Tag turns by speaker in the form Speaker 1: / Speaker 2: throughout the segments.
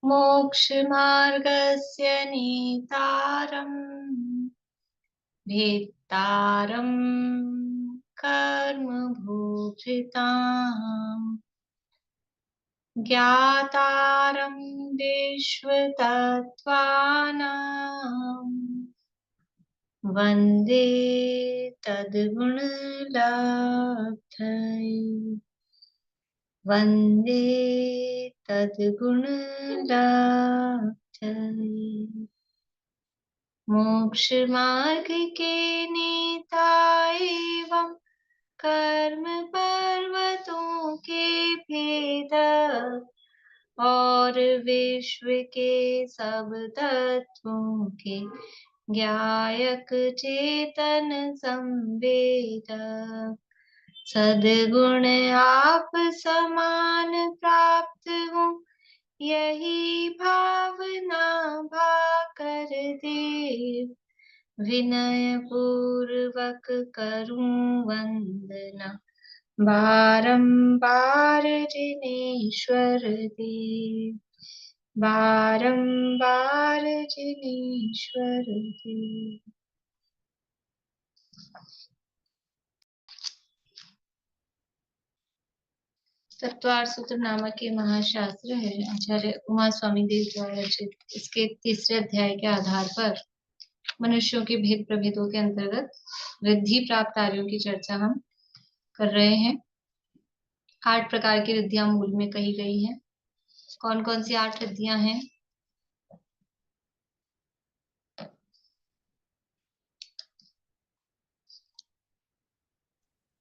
Speaker 1: मोक्षमार्गस्य नेतारम् भेत्तारम् कर्मभूभृताम् ज्ञातारं विश्वतत्त्वानां वन्दे तद्गुणलब्धये वन्दे तद्गुणलब्धये मोक्षमार्ग के नेता एवं कर्म पर्वतों के भेदक और विश्व के सब तत्वों के ज्ञायक चेतन संवेदक सद्गुण आप समान प्राप्त हो यही भावना भाकर देव विनय पूर्वक करूं वंदना बारंबार जिनेश्वर देव बारंबार जिनेश्वर देव। तत्वार्थ सूत्र नामक ये महाशास्त्र है आचार्य उमा स्वामी देव द्वारा रचित। इसके तीसरे अध्याय के आधार पर मनुष्यों के भेद प्रभेदों के अंतर्गत रिद्धि प्राप्त कार्यों की चर्चा हम कर रहे हैं। 8 प्रकार की रिद्धियां मूल में कही गई हैं। कौन कौन सी 8 रिद्धियां हैं?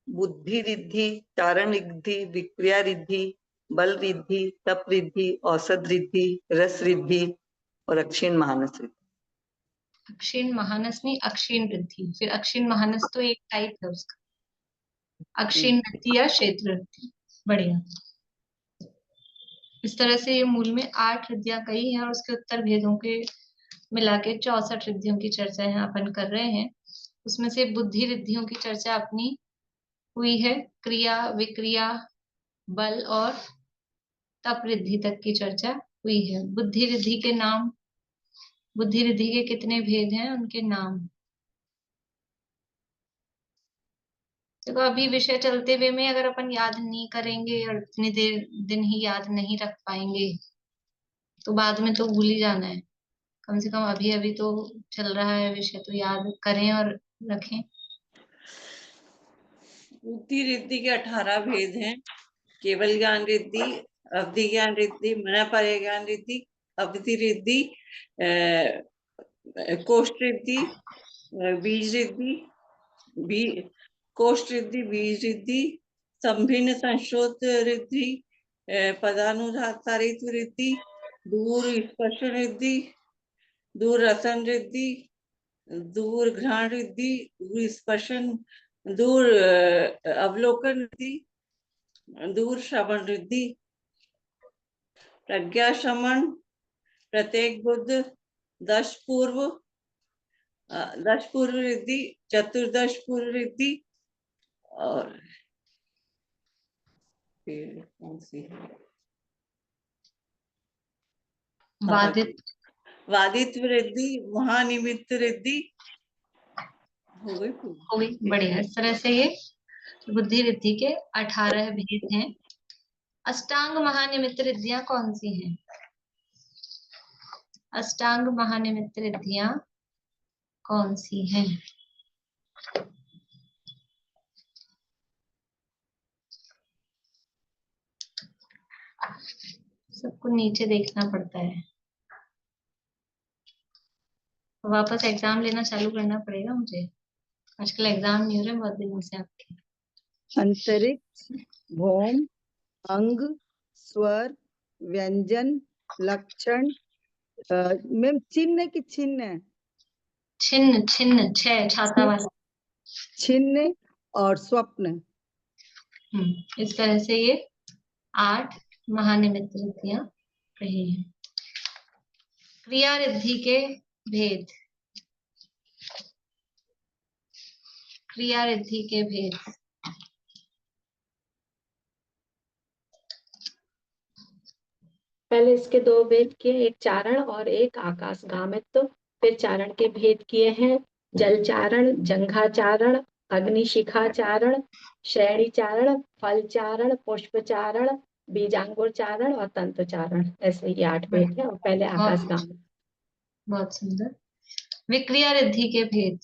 Speaker 2: बुद्धि रिद्धि, चारण रिद्धि, विक्रिया रिद्धि, बल रिद्धि, तप रिद्धि, औषध रिद्धि, रस रिद्धि और अक्षीण महानस रिद्धि।
Speaker 1: अक्षीण महानस नहीं, अक्षीण रिद्धि। फिर अक्षीण महानस तो एक टाइप है उसका। अक्षीण रिद्धि या क्षेत्र रिद्धि। बढ़िया। इस तरह से ये मूल में 8 रिद्धियां कही है और उसके उत्तर भेदों के मिला के 64 रिद्धियों की चर्चा यहाँ अपन कर रहे हैं। उसमें से बुद्धि रिद्धियों की चर्चा अपनी हुई है। क्रिया, विक्रिया, बल और तप रिद्धि तक की चर्चा हुई है। बुद्धि रिद्धि के नाम, बुद्धि रिद्धि के कितने भेद हैं, उनके नाम। देखो अभी विषय चलते हुए में अगर अपन याद नहीं करेंगे और इतनी देर दिन ही याद नहीं रख पाएंगे तो बाद में तो भूल ही जाना है। कम से कम अभी अभी तो चल रहा है विषय, तो याद करें और रखें।
Speaker 2: बुद्धि रिद्धि के 18 भेद हैं। केवल ज्ञान रिद्धि, अवधि ज्ञान रिद्धि, मन परे ज्ञान रिद्धि, अवधि रिद्धि, कोष्ठ रिद्धि, बीज रिद्धि, कोष्ठ रिद्धि, बीज रिद्धि, संभिन्न संशोध रिद्धि, पदानुधारित रिद्धि, दूर स्पर्श रिद्धि, दूर रसन रिद्धि, दूर घ्राण रिद्धि, दूर स्पर्शन, दूर अवलोकन रिद्धि, दूर श्रवण रिद्धि, प्रज्ञा श्रवण, प्रत्येक बुद्ध, 10 पूर्व रिद्धि, चतुर्दश पूर्व रिद्धि और फिर कौन सी है, वादित्व रिद्धि, महानिमित्त रिद्धि हो गई।
Speaker 1: बढ़िया। इस तरह से ये बुद्धि रिद्धि के 18 भेद हैं। अष्टांग महानिमित्त रिद्धियां कौन सी हैं? अष्टांग महानिमित्त रिद्धियां कौन सी हैं? सबको नीचे देखना पड़ता है। वापस एग्जाम लेना चालू करना पड़ेगा मुझे। आजकल एग्जाम नहीं हो रहे बहुत दिनों से आपके।
Speaker 3: अंतरिक्ष, भौम, अंग, स्वर, व्यंजन, लक्षण, मैम चिन्ह की चिन्ह,
Speaker 1: छिन्न, छिन्न, छह छाता वाला।
Speaker 3: चिन्ह और स्वप्न।
Speaker 1: इस तरह से ये 8 महानिमित्त रिद्धियां कही हैं। क्रिया रिद्धि के भेद। क्रिया रिद्धि के भेद।
Speaker 4: पहले इसके दो भेद किए, एक चारण और एक आकाशगामित्व। फिर चारण के भेद किए हैं, जल चारण, जंघा चारण, अग्निशिखा चारण, शैणी चारण, फल चारण, पुष्प चारण, बीजांगुर चारण और तंत्र चारण। ऐसे ये 8 भेद है। और पहले आकाशगामित्व।
Speaker 1: बहुत सुंदर। विक्रिया रिद्धि के भेद।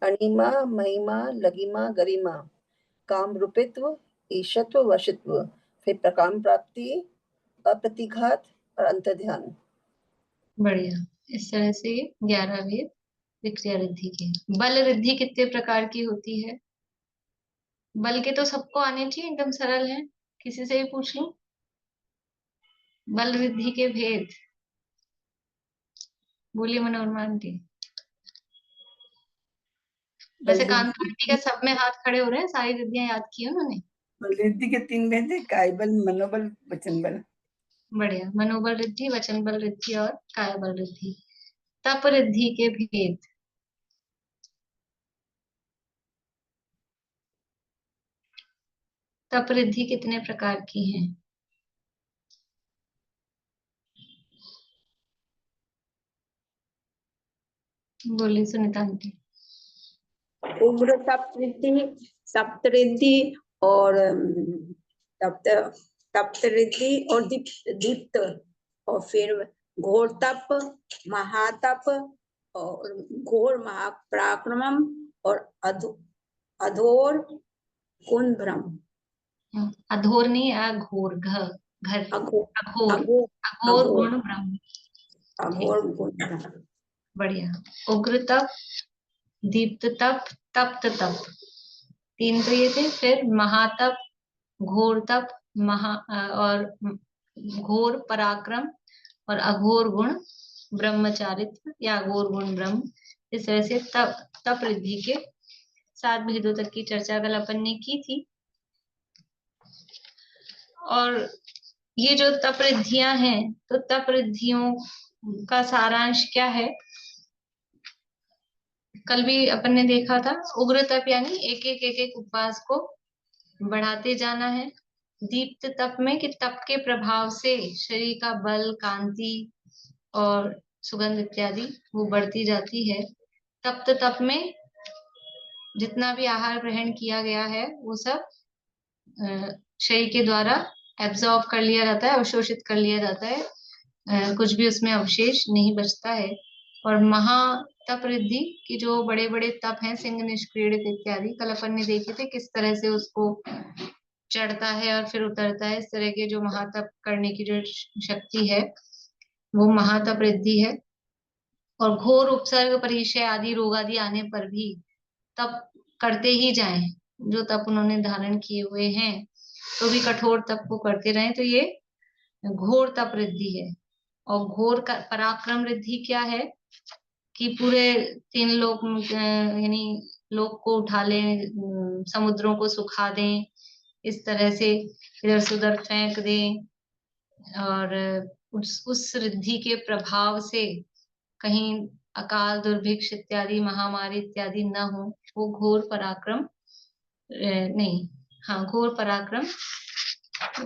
Speaker 5: अणिमा, महिमा, लगिमा, गरिमा, काम रूपित्व, ईशत्व, वशित्व, फिर प्रकाम प्राप्ति, अप्रतिघात और अंतर्ध्यान।
Speaker 1: बढ़िया। इस तरह से ये 11 भेद विक्रिया रिद्धि के। बल रिद्धि कितने प्रकार की होती है? बल के तो सबको आने चाहिए, एकदम सरल है, किसी से भी पूछ लो। बल रिद्धि के भेद बोलिए मनोरमा आंटी। वैसे कांता आंटी का सब में हाथ खड़े हो रहे हैं, सारी रिद्धियां याद की उन्होंने।
Speaker 6: रिद्धि के 3 भेद है, कायबल, मनोबल, वचन बल।
Speaker 1: बढ़िया। मनोबल रिद्धि, वचन बल रिद्धि और काय बल रिद्धि। तप रिद्धि के भेद। तप रिद्धि कितने प्रकार की है? बोलिए सुनीता आंटी।
Speaker 7: उग्र तपरिद्धि, सप्तरिद्धि और तप्त तप्तरिद्धि और दीप्त, और फिर घोर तप, महातप और घोर महापराक्रमम और अधोर गुण ब्रह्म।
Speaker 1: अधोर नहीं, अघोर, घर।
Speaker 7: अघोर
Speaker 1: अघोर
Speaker 7: अघोर
Speaker 1: अघोर गुण ब्रह्म।
Speaker 7: अघोर गुण ब्रह्म।
Speaker 1: बढ़िया। उग्र तप, दीप्त तप, तप्त तप, 3 तो ये थे। फिर महातप, घोर तप, और घोर पराक्रम और अघोर गुण ब्रह्मचारित्व या अघोर गुण ब्रह्म। इस तरह से तप रिद्धि के 7 भेदों तक की चर्चा कल अपन ने की थी। और ये जो तप रिद्धियां हैं, तो तप रिद्धियों का सारांश क्या है? कल भी अपन ने देखा था, उग्र तप यानी एक उपवास को बढ़ाते जाना है। दीप्त तप में कि तप के प्रभाव से शरीर का बल, कांति और सुगंध इत्यादि वो बढ़ती जाती है। तप्त तप में जितना भी आहार ग्रहण किया गया है वो सब शरीर के द्वारा एब्जॉर्ब कर लिया जाता है, अवशोषित कर लिया जाता है। कुछ भी उसमें अवशेष नहीं बचता है। और महातप रिद्धि की जो बड़े बड़े तप हैं, सिंह निष्क्रीडित इत्यादि, कल अपन ने देखे थे किस तरह से उसको चढ़ता है और फिर उतरता है। इस तरह के जो महातप करने की जो शक्ति है वो महातप रिद्धि है। और घोर उपसर्ग, परिचय आदि रोग आदि आने पर भी तप करते ही जाएं, जो तप उन्होंने धारण किए हुए हैं तो भी कठोर तप को करते रहें, तो ये घोर तप रिद्धि है। और घोर का पराक्रम रिद्धि क्या है कि पूरे 3 लोक यानी लोक को उठा लें, समुद्रों को सुखा दें, इस तरह से इधर से उधर फेंक दें। और उस रिद्धि के प्रभाव से कहीं अकाल, दुर्भिक्ष इत्यादि, महामारी इत्यादि न हो, वो घोर पराक्रम नहीं, हाँ घोर पराक्रम।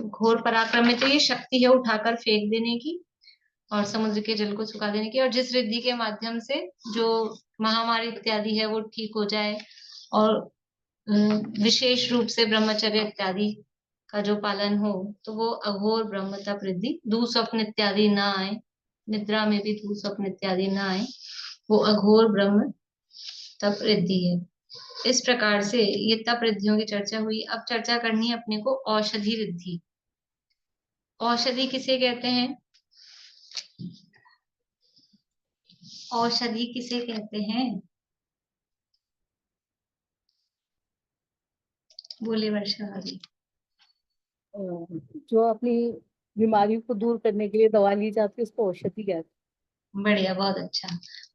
Speaker 1: घोर पराक्रम में तो ये शक्ति है उठाकर फेंक देने की और समुद्र के जल को सुखा देने की, और जिस रिद्धि के माध्यम से जो महामारी इत्यादि है वो ठीक हो जाए, और विशेष रूप से ब्रह्मचर्य इत्यादि का जो पालन हो, तो वो अघोर ब्रह्म तप रिद्धि। दुःस्वप्न इत्यादि ना आए, निद्रा में भी दुःस्वप्न इत्यादि ना आए, वो अघोर ब्रह्म तप रिद्धि है। इस प्रकार से ये तप रिद्धियों की चर्चा हुई। अब चर्चा करनी है अपने को औषधि रिद्धि। औषधि किसे कहते हैं? औषधि किसे कहते हैं? बोले वर्षा वाली।
Speaker 8: जो अपनी बीमारियों को दूर करने के लिए दवा ली जाती है उसको औषधि कहते हैं।
Speaker 1: बढ़िया, बहुत अच्छा।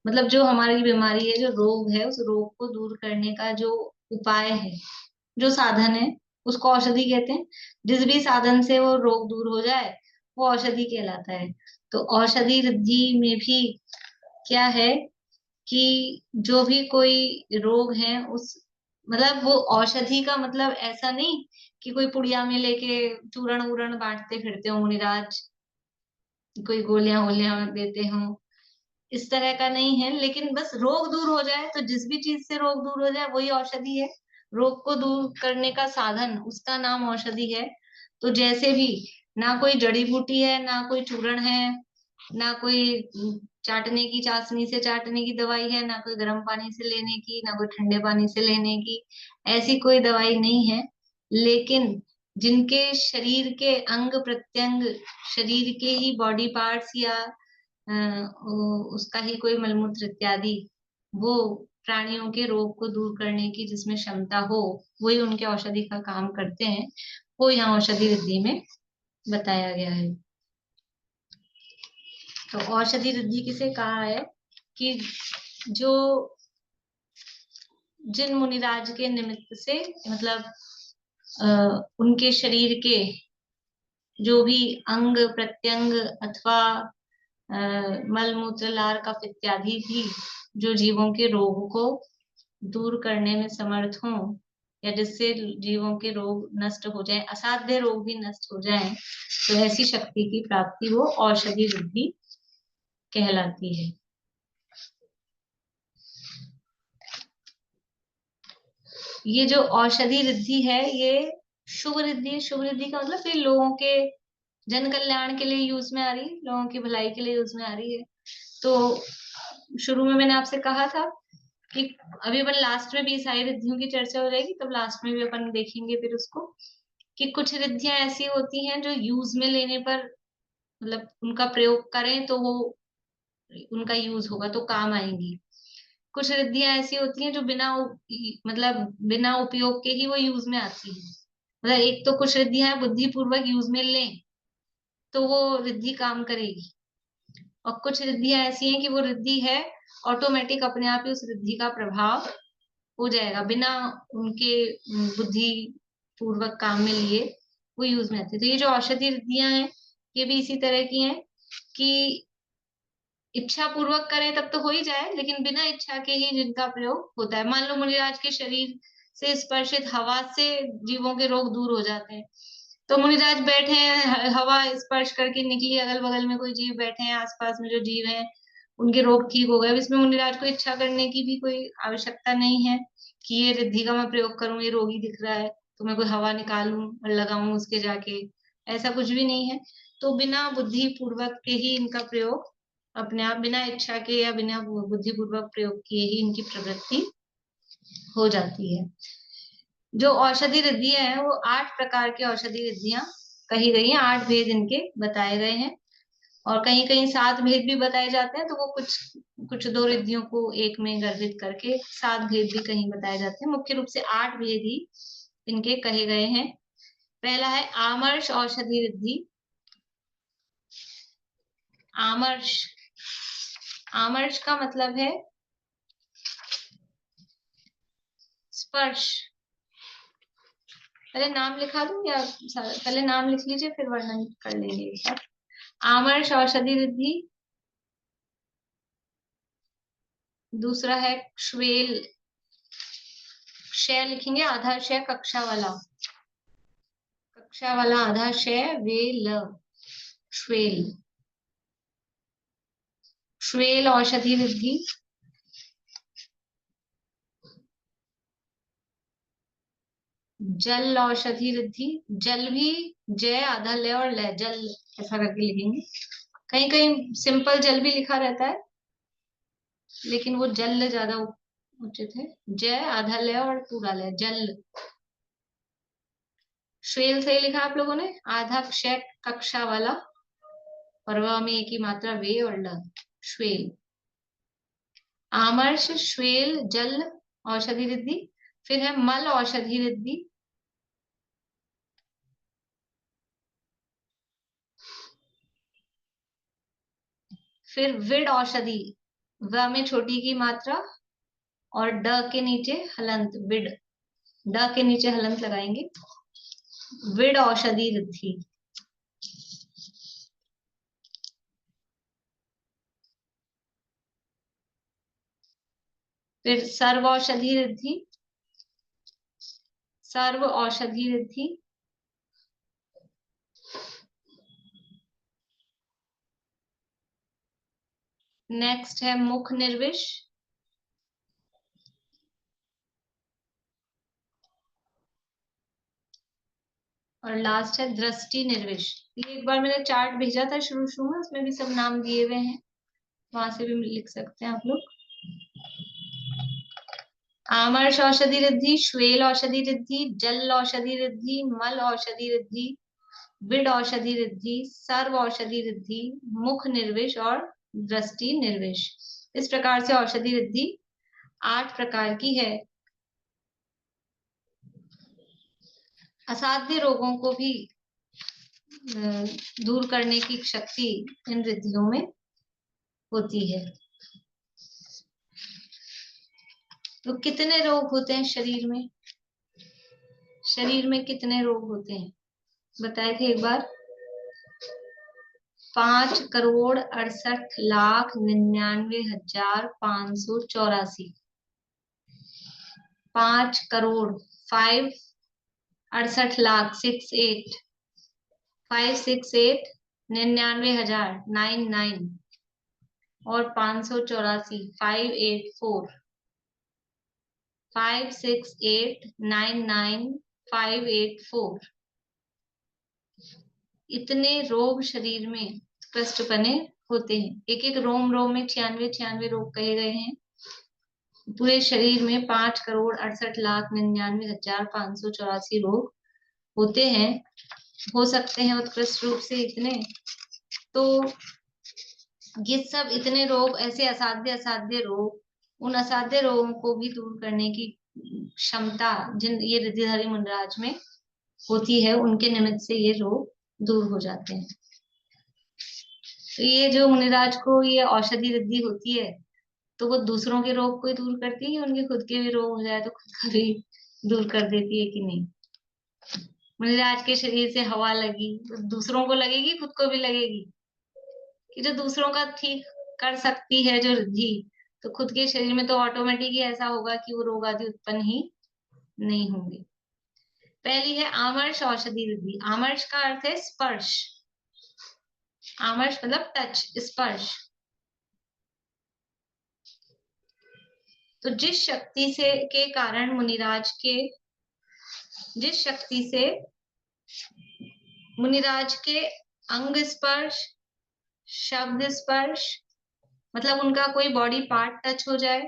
Speaker 1: मतलब जो हमारी बीमारी है, जो रोग है, उस रोग को दूर करने का जो उपाय है, जो साधन है, उसको औषधि कहते हैं। जिस भी साधन से वो रोग दूर हो जाए वो औषधि कहलाता है। तो औषधि रिद्धि में भी क्या है कि जो भी कोई रोग है, उस मतलब वो औषधि का मतलब ऐसा नहीं कि कोई पुड़िया में लेके चूरण वूरण बांटते फिरते हो मुनिराज, कोई गोलियां वोलियां देते हो, इस तरह का नहीं है। लेकिन बस रोग दूर हो जाए, तो जिस भी चीज से रोग दूर हो जाए वही औषधि है। रोग को दूर करने का साधन, उसका नाम औषधि है। तो जैसे भी, ना कोई जड़ी बूटी है, ना कोई चूर्ण है, ना कोई चाटने की, चाशनी से चाटने की दवाई है, ना कोई गर्म पानी से लेने की, ना कोई ठंडे पानी से लेने की, ऐसी कोई दवाई नहीं है। लेकिन जिनके शरीर के अंग प्रत्यंग, शरीर के ही बॉडी पार्ट्स या उसका ही कोई मलमूत्र इत्यादि, वो प्राणियों के रोग को दूर करने की जिसमें क्षमता हो, वही उनके औषधि का काम करते हैं, वो यहाँ औषधि रिद्धि में बताया गया है। तो औषधि रिद्धि किसे कहा है कि जो जिन मुनिराज के निमित्त से, मतलब उनके शरीर के जो भी अंग प्रत्यंग अथवा मल मूत्र लार कफ इत्यादि भी जो जीवों के रोग को दूर करने में समर्थ हों, या जिससे जीवों के रोग नष्ट हो जाए, असाध्य रोग भी नष्ट हो जाए, तो ऐसी शक्ति की प्राप्ति वो औषधि रिद्धि कहलाती है। ये जो औषधि रिद्धि है, ये शुभ रिद्धि, शुभ रिद्धि का मतलब फिर लोगों के जन कल्याण के लिए यूज में आ रही है, लोगों की भलाई के लिए यूज में आ रही है। तो शुरू में मैंने आपसे कहा था कि अभी अपन लास्ट में भी सारी रिद्धियों की चर्चा हो जाएगी, तब लास्ट में भी अपन देखेंगे फिर उसको, कि कुछ रिद्धियां ऐसी होती हैं जो यूज में लेने पर, मतलब उनका प्रयोग करें तो वो उनका यूज होगा तो काम आएंगी। कुछ रिद्धियां ऐसी होती हैं जो मतलब बिना उपयोग के ही वो यूज में आती है। मतलब एक तो कुछ रिद्धियां बुद्धि पूर्वक यूज में लें तो वो रिद्धि काम करेगी, और कुछ रिद्धियां ऐसी हैं कि वो रिद्धि है ऑटोमेटिक अपने आप ही उस रिद्धि का प्रभाव हो जाएगा, बिना उनके बुद्धि पूर्वक काम में लिए वो यूज में आती है। तो ये जो औषधि रिद्धियां हैं, ये भी इसी तरह की हैं कि इच्छा पूर्वक करें तब तो हो ही जाए, लेकिन बिना इच्छा के ही जिनका प्रयोग होता है। मान लो मुनिराज के शरीर से स्पर्शित हवा से जीवों के रोग दूर हो जाते हैं, तो मुनिराज बैठे हैं, हवा स्पर्श करके निकली, अगल बगल में कोई जीव बैठे हैं, आसपास में जो जीव हैं उनके रोग ठीक हो गए। अब इसमें मुनिराज को इच्छा करने की भी कोई आवश्यकता नहीं है कि ये रिद्धि का मैं प्रयोग करूं, ये रोगी दिख रहा है तो मैं कोई हवा निकालूं और लगाऊं उसके जाके, ऐसा कुछ भी नहीं है। तो बिना बुद्धि पूर्वक के ही इनका प्रयोग, अपने आप बिना इच्छा के या बिना बुद्धिपूर्वक प्रयोग किए ही इनकी प्रवृत्ति हो जाती है। जो औषधि रिद्धियां हैं वो 8 प्रकार की औषधि रिद्धियां कही गई हैं, 8 भेद इनके बताए गए हैं, और कहीं कहीं 7 भेद भी बताए जाते हैं। तो वो कुछ कुछ 2 रिद्धियों को एक में गर्भित करके 7 भेद भी कहीं बताए जाते हैं। मुख्य रूप से 8 भेद ही इनके कहे गए हैं। पहला है आमर्ष औषधि रिद्धि। आमर्ष, आमर्ष का मतलब है स्पर्श। पहले नाम लिखा दूं या पहले नाम लिख लीजिए फिर वर्णन कर लेंगे एक साथ। आमर्ष औषधि रिद्धि। दूसरा है श्वेल, क्षय लिखेंगे आधा क्षय, कक्षा वाला आधा क्षय, वेल, श्वेल, श्वेल औषधि रिद्धि। जल औषधि रिद्धि, जल भी जय आधा ले और ले, जल ऐसा करके लिखेंगे। कहीं कहीं सिंपल जल भी लिखा रहता है, लेकिन वो जल ज्यादा उचित है। जय आधा ले और पूरा ले, जल। श्वेल सही लिखा आप लोगों ने, आधा क्षय कक्षा वाला, और वह में एक ही मात्रा वे और ल, श्वेल। आमर्ष, श्वेल, जल औषधि रिद्धि। फिर है मल औषधि रिद्धि। फिर विड औषधि, व में छोटी की मात्रा और ड के नीचे हलंत, विड, ड के नीचे हलंत लगाएंगे, विड औषधि रिद्धि। फिर सर्व औषधि रिद्धि। सर्व औषधि रिद्धि, नेक्स्ट है मुख निर्विश, और लास्ट है दृष्टि निर्विश। ये एक बार मैंने चार्ट भेजा था शुरू में, उसमें भी सब नाम दिए हुए हैं, वहां से भी लिख सकते हैं आप लोग। आमर्ष औषधि रिद्धि, श्वेल औषधि रिद्धि, जल औषधि रिद्धि, मल औषधि रिद्धि, विड औषधि रिद्धि, सर्व औषधि रिद्धि, मुख निर्विश और दृष्टि निर्विश। इस प्रकार से औषधि रिद्धि 8 प्रकार की है। असाध्य रोगों को भी दूर करने की शक्ति इन रिद्धियों में होती है। तो कितने रोग होते हैं शरीर में? शरीर में कितने रोग होते हैं बताए थे एक बार? 5,68,99,584। 5 करोड़ 5 68 लाख 68 568 99,000 99 और 584 584 568 99 584। इतने रोग शरीर में कष्ट बने होते हैं। एक एक रोम में 96 रोग कहे गए हैं। पूरे शरीर में 5,68,99,584 रोग होते हैं, हो सकते हैं उत्कृष्ट रूप से इतने। तो ये सब इतने रोग, ऐसे असाध्य रोग, उन असाध्य रोगों को भी दूर करने की क्षमता जिन ये रिद्धिधारी मुनिराज में होती है, उनके निमित्त से ये रोग दूर हो जाते हैं। तो ये जो मुनिराज को ये औषधि रिद्धि होती है, तो वो दूसरों के रोग को ही दूर करती है, उनके खुद के भी रोग हो जाए तो खुद का भी दूर कर देती है कि नहीं? मुनिराज के शरीर से हवा लगी तो दूसरों को लगेगी, खुद को भी लगेगी। कि जो दूसरों का ठीक कर सकती है जो रिद्धि, तो खुद के शरीर में तो ऑटोमेटिक ही ऐसा होगा कि वो रोग आदि उत्पन्न ही नहीं होंगे। पहली है आमर्ष औषधि रिद्धि। आमर्ष का अर्थ है स्पर्श। आमर्ष मतलब टच, स्पर्श। तो जिस शक्ति से के कारण मुनिराज के, जिस शक्ति से मुनिराज के अंग स्पर्श, शब्द स्पर्श, मतलब उनका कोई बॉडी पार्ट टच हो जाए,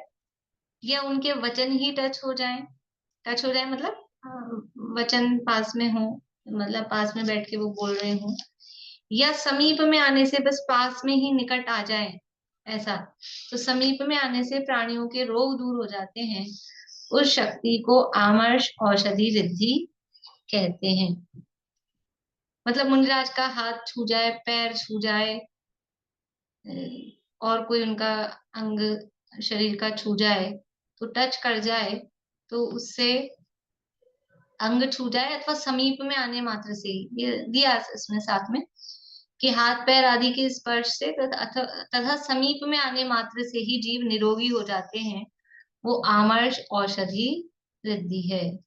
Speaker 1: या उनके वचन ही टच हो जाए मतलब वचन पास में हो, मतलब पास में बैठ के वो बोल रहे हो, या समीप में आने से बस पास में ही निकट आ जाए ऐसा, तो समीप में आने से प्राणियों के रोग दूर हो जाते हैं। उस शक्ति को आमर्ष औषधि रिद्धि कहते हैं। मतलब मुनिराज का हाथ छू जाए, पैर छू जाए, और कोई उनका अंग शरीर का छू जाए, तो टच कर जाए, तो उससे अंग छू जाए अथवा समीप में आने मात्र से ही, ये दिया इसमें साथ में कि हाथ पैर आदि के स्पर्श से तथा समीप में आने मात्र से ही जीव निरोगी हो जाते हैं, वो आमर्ष औषधि रिद्धि है।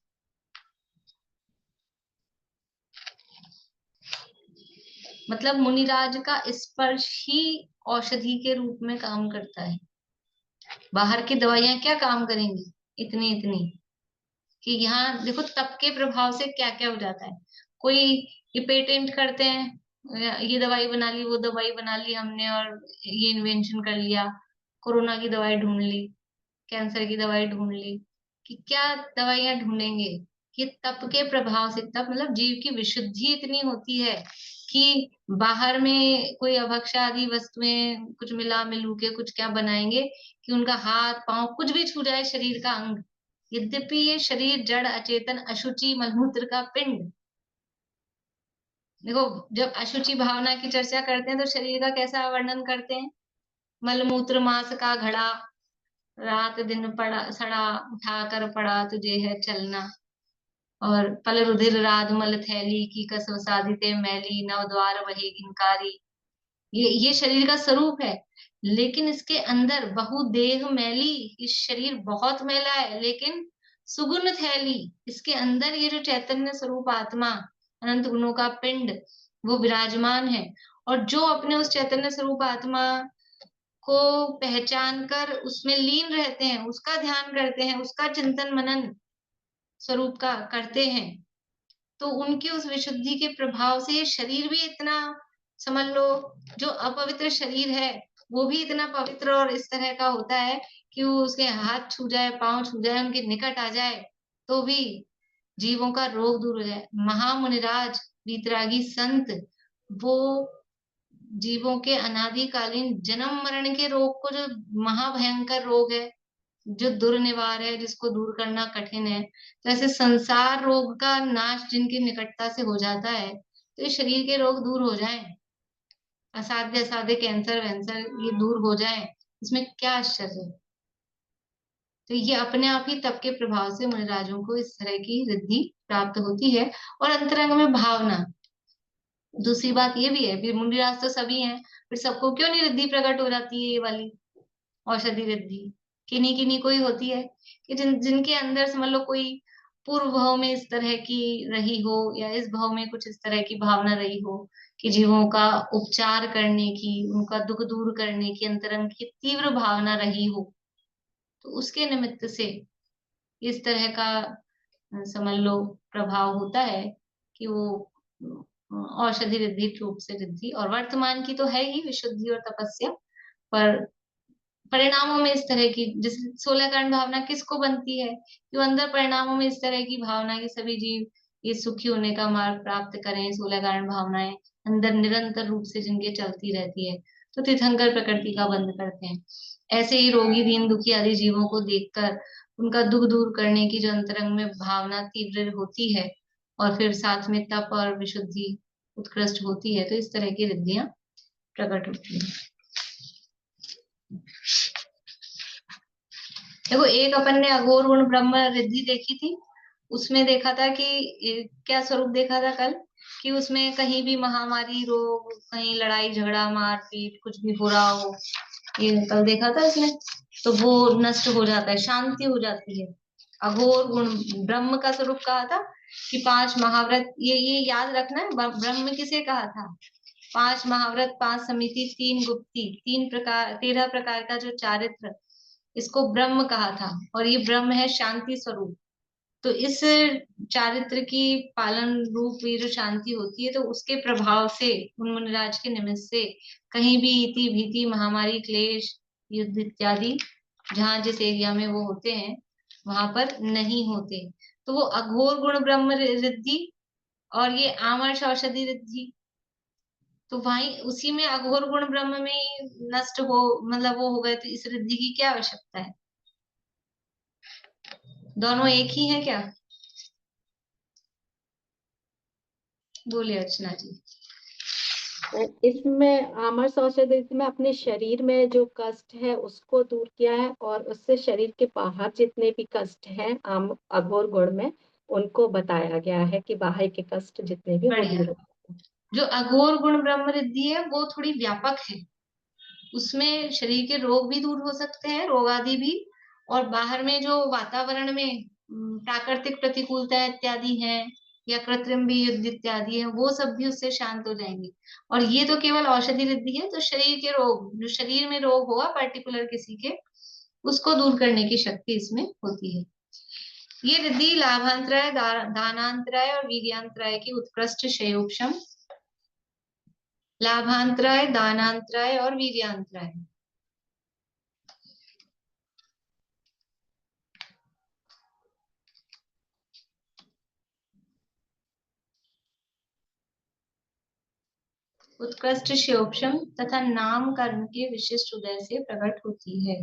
Speaker 1: मतलब मुनिराज का स्पर्श ही औषधि के रूप में काम करता है। बाहर की दवाइयां क्या काम करेंगी इतनी कि यहाँ देखो तप के प्रभाव से क्या क्या हो जाता है। कोई ये पेटेंट करते हैं, ये दवाई बना ली, वो दवाई बना ली हमने, और ये इन्वेंशन कर लिया, कोरोना की दवाई ढूंढ ली, कैंसर की दवाई ढूंढ ली, कि क्या दवाइयां ढूंढेंगे? ये तप के प्रभाव से, तप मतलब जीव की विशुद्धि इतनी होती है कि बाहर में कोई अभक्ष आदि वस्तुएं कुछ मिला मिलू के कुछ क्या बनाएंगे कि उनका हाथ पांव कुछ भी छू जाए शरीर का अंग, यद्यपि ये शरीर जड़ अचेतन अशुचि मलमूत्र का पिंड। देखो जब अशुचि भावना की चर्चा करते हैं तो शरीर का कैसा वर्णन करते हैं? मलमूत्र मांस का घड़ा, रात दिन पड़ा सड़ा, उठाकर पड़ा तुझे है चलना, और पल रुधिर राध मल थैली की कसव साधिते मैली, नव द्वार वही किंकारी। ये शरीर का स्वरूप है, लेकिन इसके अंदर बहुदेह मैली, इस शरीर बहुत मैला है, लेकिन सुगुण थैली, इसके अंदर ये जो चैतन्य स्वरूप आत्मा, अनंत गुणों का पिंड, वो विराजमान है। और जो अपने उस चैतन्य स्वरूप आत्मा को पहचान कर उसमें लीन रहते हैं, उसका ध्यान करते हैं, उसका चिंतन मनन स्वरूप का करते हैं, तो उनकी उस विशुद्धि के प्रभाव से ये शरीर भी इतना, समझ लो, जो अपवित्र शरीर है वो भी इतना पवित्र और इस तरह का होता है कि वो उसके हाथ छू जाए, पांव छू जाए, उनके निकट आ जाए तो भी जीवों का रोग दूर हो जाए। महामुनिराज, वीतरागी संत, वो जीवों के अनादिकालीन जन्म मरण के रोग को, जो महाभयंकर रोग है, जो दुर्निवार है, जिसको दूर करना कठिन है, तो ऐसे संसार रोग का नाश जिनकी निकटता से हो जाता है, तो ये शरीर के रोग दूर हो जाएं, असाध्य असाध्य कैंसर वैंसर ये दूर हो जाएं, इसमें क्या आश्चर्य है। तो ये अपने आप ही तप के प्रभाव से मुनिराजों को इस तरह की रिद्धि प्राप्त होती है। और अंतरंग में भावना, दूसरी बात ये भी है, फिर मुनिराज तो सभी हैं, फिर सबको क्यों नहीं रिद्धि प्रकट हो जाती है ये वाली औषधि रिद्धि? किन्हीं किन्हीं को ही होती है कि जिनके अंदर समझ लो कोई पूर्व भाव में इस तरह की रही हो, या इस भाव में कुछ इस तरह की भावना रही हो कि जीवों का उपचार करने की, उनका दुख दूर करने की अंतरंग की तीव्र भावना रही हो, तो उसके निमित्त से इस तरह का समझ लो प्रभाव होता है कि वो औषधि रिद्धि रूप से रिद्धि। और वर्तमान की तो है ही विशुद्धि और तपस्या, पर परिणामों में इस तरह की, जिस 16 कारण भावना किसको बनती है, जो अंदर परिणामों में इस तरह की भावना कि सभी जीव ये सुखी होने का मार्ग प्राप्त करें, 16 कारण भावनाएं अंदर निरंतर रूप से जिनके चलती रहती है, तो तीर्थंकर प्रकृति का बंद करते हैं। ऐसे ही रोगी, दीन दुखी आदि जीवों को देखकर उनका दुख दूर करने की जो अंतरंग में भावना तीव्र होती है, और फिर साथ में तप और विशुद्धि उत्कृष्ट होती है, तो इस तरह की रिद्धियां प्रकट होती है। देखो, एक अपन ने अघोर गुण ब्रह्म रिद्धि देखी थी, उसमें देखा था कि क्या स्वरूप देखा था कल, कि उसमें कहीं भी महामारी, रोग, कहीं लड़ाई झगड़ा मारपीट कुछ भी हो रहा हो, ये कल देखा था इसमें, तो वो नष्ट हो जाता है, शांति हो जाती है। अघोर गुण ब्रह्म का स्वरूप कहा था कि 5 महाव्रत, ये याद रखना है, ब्रह्म किसे कहा था? 5 महाव्रत, 5 समिति, 3 गुप्ती, 13 प्रकार का जो चारित्र, इसको ब्रह्म कहा था। और ये ब्रह्म है शांति स्वरूप। तो इस चारित्र की पालन रूप ये जो शांति होती है, तो उसके प्रभाव से, उन मुनिराज के निमित्त से कहीं भी इति भीति, महामारी, क्लेश, युद्ध इत्यादि जहां जिस एरिया में वो होते हैं वहां पर नहीं होते। तो वो अघोर गुण ब्रह्म रिद्धि और ये आमर्ष औषधि रिद्धि, तो वहीं उसी में अघोर गुण ब्रह्म में ही नष्ट हो, मतलब वो हो गए, तो इस रिद्धि की क्या आवश्यकता है? दोनों एक ही है क्या? बोलिए अर्चना जी।
Speaker 4: इसमें आमर्ष औषधि में अपने शरीर में जो कष्ट है उसको दूर किया है, और उससे शरीर के बाहर जितने भी कष्ट हैं अघोर गुण में, उनको बताया गया है कि बाहर के कष्ट जितने भी वो
Speaker 1: बढ़िया।
Speaker 4: दूर हो।
Speaker 1: जो अघोर गुण ब्रह्म रिद्धि है वो थोड़ी व्यापक है, उसमें शरीर के रोग भी दूर हो सकते हैं, रोग आदि भी, और बाहर में जो वातावरण में प्राकृतिक प्रतिकूलता इत्यादि है, या कृत्रिम भी युद्ध इत्यादि है, वो सब भी उससे शांत हो जाएंगे। और ये तो केवल औषधि रिद्धि है, तो शरीर के रोग, जो शरीर में रोग हुआ पर्टिकुलर किसी के, उसको दूर करने की शक्ति इसमें होती है। ये रिद्धि लाभांतराय, दानांतराय और वीर्यांतराय की उत्कृष्ट क्षयोपशम, लाभांतराय, दानांतराय और वीर्यांतराय, उत्कृष्ट क्षयोपशम तथा नाम कर्म के विशिष्ट उदय से प्रकट होती है।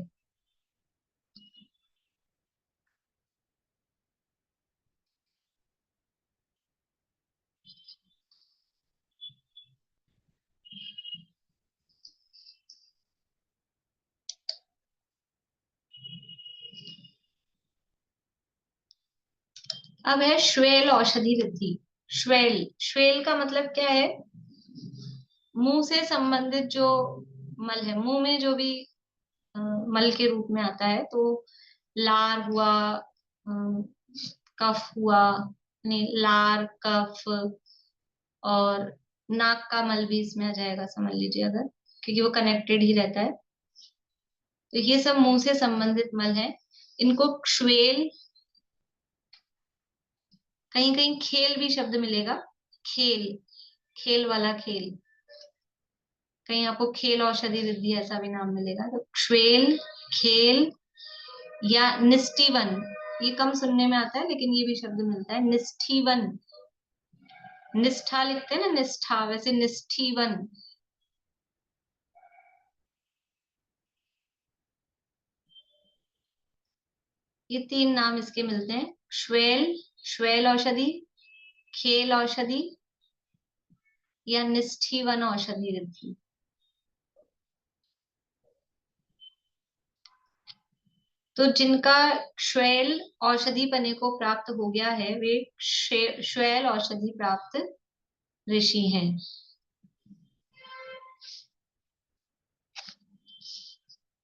Speaker 1: अब है श्वेल औषधि रिद्धि। श्वेल, श्वेल का मतलब क्या है? मुंह से संबंधित जो मल है, मुंह में जो भी मल के रूप में आता है, तो लार हुआ, कफ हुआ, यानी लार, कफ, और नाक का मल भी इसमें आ जाएगा, समझ लीजिए अगर, क्योंकि वो कनेक्टेड ही रहता है। तो ये सब मुंह से संबंधित मल है। इनको क्ष्वेल, कहीं कहीं खेल भी शब्द मिलेगा, खेल, खेल वाला खेल, कहीं आपको खेल औषधि रिद्धि ऐसा भी नाम मिलेगा। तो क्ष्वेल, खेल या निष्ठीवन, ये कम सुनने में आता है लेकिन ये भी शब्द मिलता है, निष्ठीवन। निष्ठा लिखते हैं ना, निष्ठा, वैसे निष्ठीवन। ये 3 नाम इसके मिलते हैं, श्वेल, श्वेल औषधि, खेल औषधि या निष्ठीवन औषधि रिद्धि। तो जिनका श्वेल औषधि पने को प्राप्त हो गया है, वे श्वेल औषधि प्राप्त ऋषि हैं।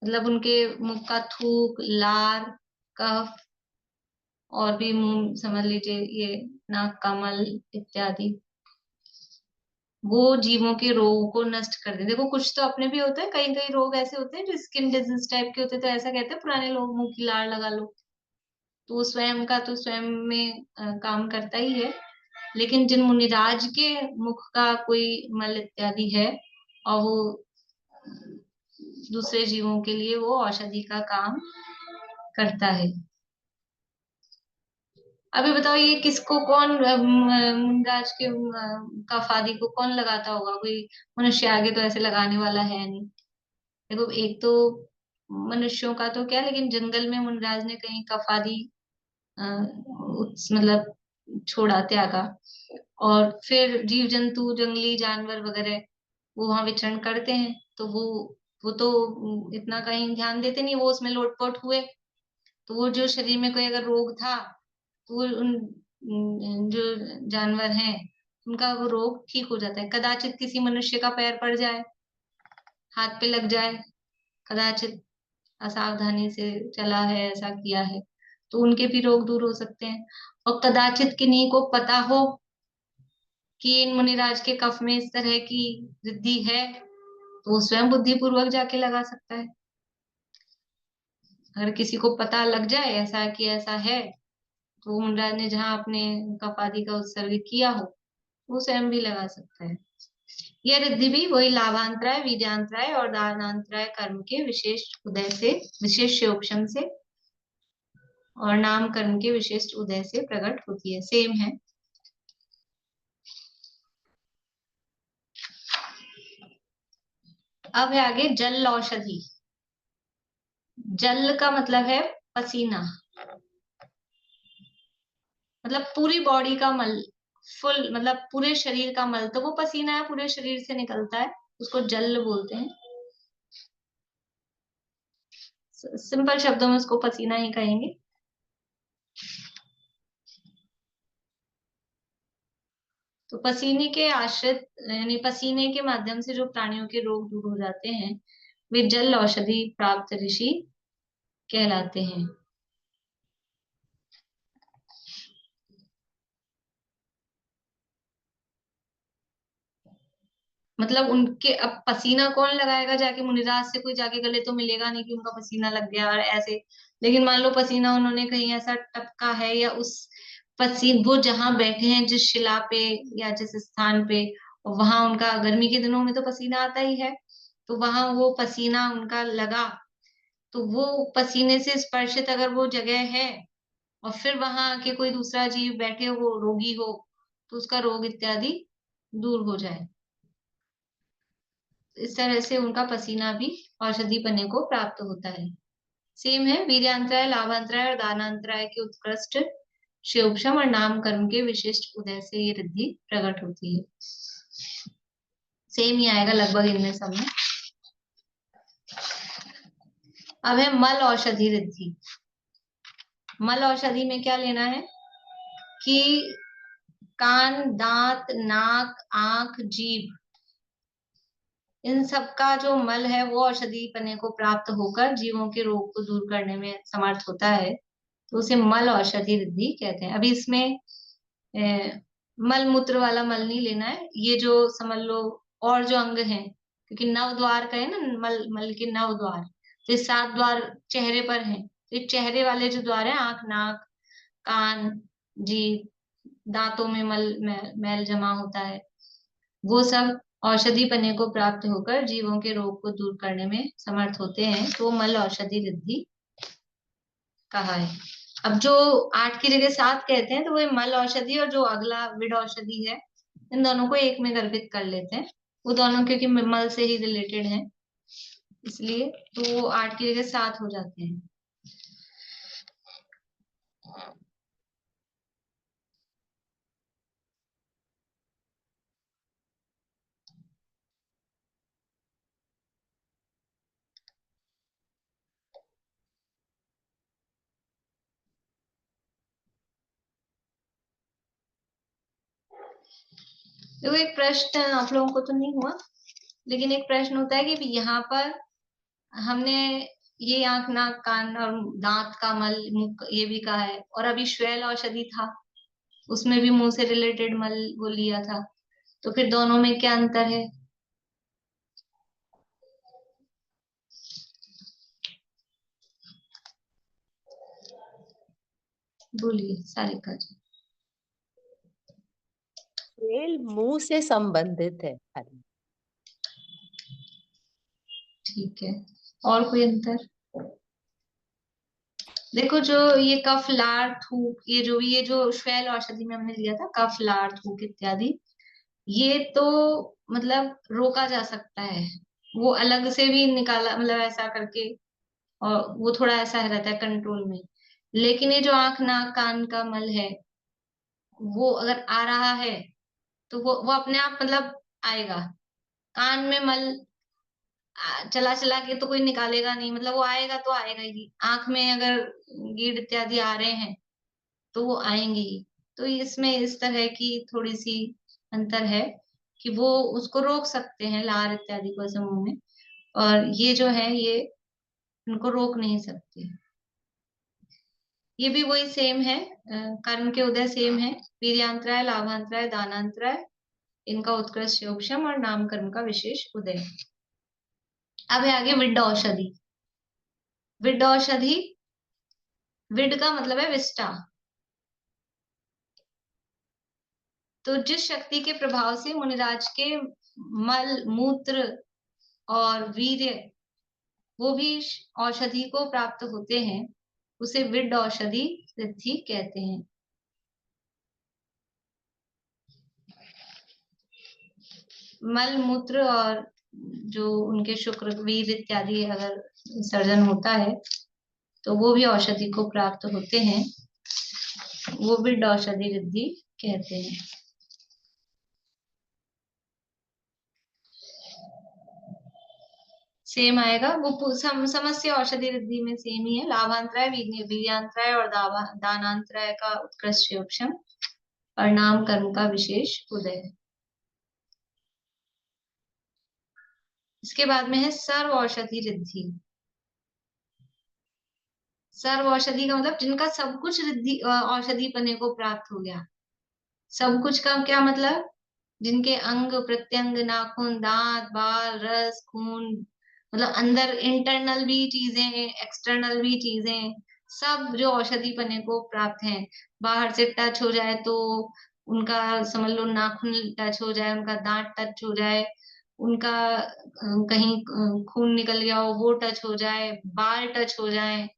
Speaker 1: मतलब उनके मुख का थूक, लार, कफ, और भी मुंह समझ लीजिए ये नाक, कमल इत्यादि, वो जीवों के रोगों को नष्ट कर दे। देखो कुछ तो अपने भी होते हैं, कई कई रोग ऐसे होते हैं जो स्किन डिजीज टाइप के होते हैं, तो ऐसा कहते हैं पुराने लोग, मुंह की लार लगा लो, तो वो स्वयं का तो स्वयं में काम करता ही है। लेकिन जिन मुनिराज के मुख का कोई मल इत्यादि है और वो दूसरे जीवों के लिए वो औषधि का काम करता है। अभी बताओ ये किसको कौन मुनिराज के कफ आदि को कौन लगाता होगा? कोई मनुष्य आगे तो ऐसे लगाने वाला है नहीं। देखो एक तो मनुष्यों का तो क्या, लेकिन जंगल में मुनिराज ने कहीं कफ आदि मतलब छोड़ा, त्यागा, और फिर जीव जंतु, जंगली जानवर वगैरह वो वहां विचरण करते हैं, तो वो तो इतना कहीं ध्यान देते नहीं, वो उसमें लोटपोट हुए, तो वो जो शरीर में कोई अगर रोग था तो वो उन जो जानवर हैं उनका वो रोग ठीक हो जाता है। कदाचित किसी मनुष्य का पैर पड़ जाए, हाथ पे लग जाए, कदाचित असावधानी से चला है, ऐसा किया है, तो उनके भी रोग दूर हो सकते हैं। और कदाचित किन्हीं को पता हो कि इन मुनिराज के कफ में इस तरह की रिद्धि है, तो वो स्वयं बुद्धि पूर्वक जाके लगा सकता है। अगर किसी को पता लग जाए ऐसा कि ऐसा है, तो मुनिराज ने जहाँ अपने कफ आदि का उत्सर्ग किया हो वो स्वयं भी लगा सकता है। यह रिद्धि भी वही लाभांतराय, वीर्यांतराय और दानांतराय कर्म के विशेष उदय से, विशेष उपशम से और नाम कर्म के विशिष्ट उदय से प्रकट होती है। सेम है। अब है आगे जल औषधि। जल का मतलब है पसीना, मतलब पूरी बॉडी का मल, फुल मतलब पूरे शरीर का मल, तो वो पसीना है, पूरे शरीर से निकलता है, उसको जल बोलते हैं। सिंपल शब्दों में उसको पसीना ही कहेंगे। तो पसीने के आश्रित, यानी पसीने के माध्यम से जो प्राणियों के रोग दूर हो जाते हैं, वे जल औषधि प्राप्त ऋषि कहलाते हैं। मतलब उनके, अब पसीना कौन लगाएगा जाके? मुनिराज से कोई जाके गले तो मिलेगा नहीं कि उनका पसीना लग गया और ऐसे। लेकिन मान लो पसीना उन्होंने कहीं ऐसा टपका है, या उस वो जहां बैठे हैं जिस शिला पे या जिस स्थान पे, वहां उनका गर्मी के दिनों में तो पसीना आता ही है, तो वहां वो पसीना उनका लगा, तो वो पसीने से स्पर्शित अगर वो जगह है और फिर वहां आके कोई दूसरा जीव बैठे हो, रोगी हो, तो उसका रोग इत्यादि दूर हो जाए। इस तरह से उनका पसीना भी औषधि पने को प्राप्त होता है। सेम है, वीर्यांतराय, लाभांतराय और दानांतराय के उत्कृष्ट शिवक्षम और नाम कर्म के विशिष्ट उदय से ये रिद्धि प्रकट होती है। सेम ही आएगा लगभग इनमें सब में। अब है मल औषधि रिद्धि। मल औषधि में क्या लेना है कि कान, दांत, नाक, आंख, जीभ, इन सब का जो मल है वो औषधि पने को प्राप्त होकर जीवों के रोग को दूर करने में समर्थ होता है। तो उसे मल औषधि रिद्धि कहते हैं। अभी इसमें मल मूत्र वाला मल नहीं लेना है, ये जो समझ लो और जो अंग हैं, क्योंकि नव द्वार का है ना, मल मल के नव द्वार, तो ये 7 द्वार चेहरे पर हैं, तो ये चेहरे वाले जो द्वार है, आंख, नाक, कान, जीभ, दांतों में मैल जमा होता है, वो सब औषधि पने को प्राप्त होकर जीवों के रोग को दूर करने में समर्थ होते हैं, तो मल औषधि रिद्धि कहा है। अब जो 8 की जगह 7 कहते हैं, तो वो मल औषधि और जो अगला विड औषधि है, इन दोनों को एक में गर्भित कर लेते हैं। वो दोनों क्योंकि मल से ही रिलेटेड हैं, इसलिए तो वो 8 की जगह 7 हो जाते हैं। देखो, एक प्रश्न आप लोगों को तो नहीं हुआ, लेकिन एक प्रश्न होता है कि यहाँ पर हमने ये आंख, नाक, कान और दांत का मल, मुख ये भी कहा है, और अभी श्वेल औषधि था, उसमें भी मुंह से रिलेटेड मल वो लिया था, तो फिर दोनों में क्या अंतर है? बोलिए सारिका जी।
Speaker 8: खेल मुंह से संबंधित है खाली।
Speaker 1: ठीक है, और कोई अंतर? देखो, जो ये कफ, लार, थूक, ये जो श्वेल औषधि में हमने लिया था, कफ, लार, थूक इत्यादि, ये तो मतलब रोका जा सकता है, वो अलग से भी निकाला, मतलब ऐसा करके, और वो थोड़ा ऐसा रहता है कंट्रोल में। लेकिन ये जो आंख, नाक, कान का मल है, वो अगर आ रहा है तो वो अपने आप मतलब आएगा। कान में मल चला चला के तो कोई निकालेगा नहीं, मतलब वो आएगा तो आएगा ही। आंख में अगर गिड़ इत्यादि आ रहे हैं तो वो आएंगे ही। तो इसमें इस तरह की थोड़ी सी अंतर है कि वो उसको रोक सकते हैं, लार इत्यादि को समूह में, और ये जो है ये उनको रोक नहीं सकते। ये भी वही सेम है, कर्म के उदय सेम है, वीर्यांतराय, लाभांतराय, दानांतराय, इनका उत्कृष्ट उपशम और नाम कर्म का विशेष उदय। अब है आगे विड औषधि। विड औषधि, विड का मतलब है विष्टा। तो जिस शक्ति के प्रभाव से मुनिराज के मल, मूत्र और वीर्य वो भी औषधि को प्राप्त होते हैं, उसे विड औषधि रिद्धि कहते हैं। मल, मूत्र और जो उनके शुक्र, वीर इत्यादि अगर विसर्जन होता है तो वो भी औषधि को प्राप्त होते हैं, वो विड औषधि रिद्धि कहते हैं। सेम आएगा वो, समस्या औषधि रिद्धि में सेम ही है। लाभांतराय, वीर्यांतराय और दानांतराय का उत्कृष्ट उपशम और नाम कर्म का विशेष उदय। इसके बाद में है सर्व औषधि रिद्धि। सर्व औषधि का मतलब जिनका सब कुछ रिद्धि औषधि पने को प्राप्त हो गया। सब कुछ का क्या मतलब? जिनके अंग प्रत्यंग, नाखून, दांत, बाल, रस, खून, मतलब अंदर इंटरनल भी चीजें, एक्सटर्नल भी चीजें, सब जो औषधि पने को प्राप्त हैं। बाहर से टच हो जाए तो उनका समझ लो नाखून टच हो जाए, उनका दांत टच हो जाए, उनका कहीं खून निकल गया हो वो टच हो जाए, बाल टच हो जाए,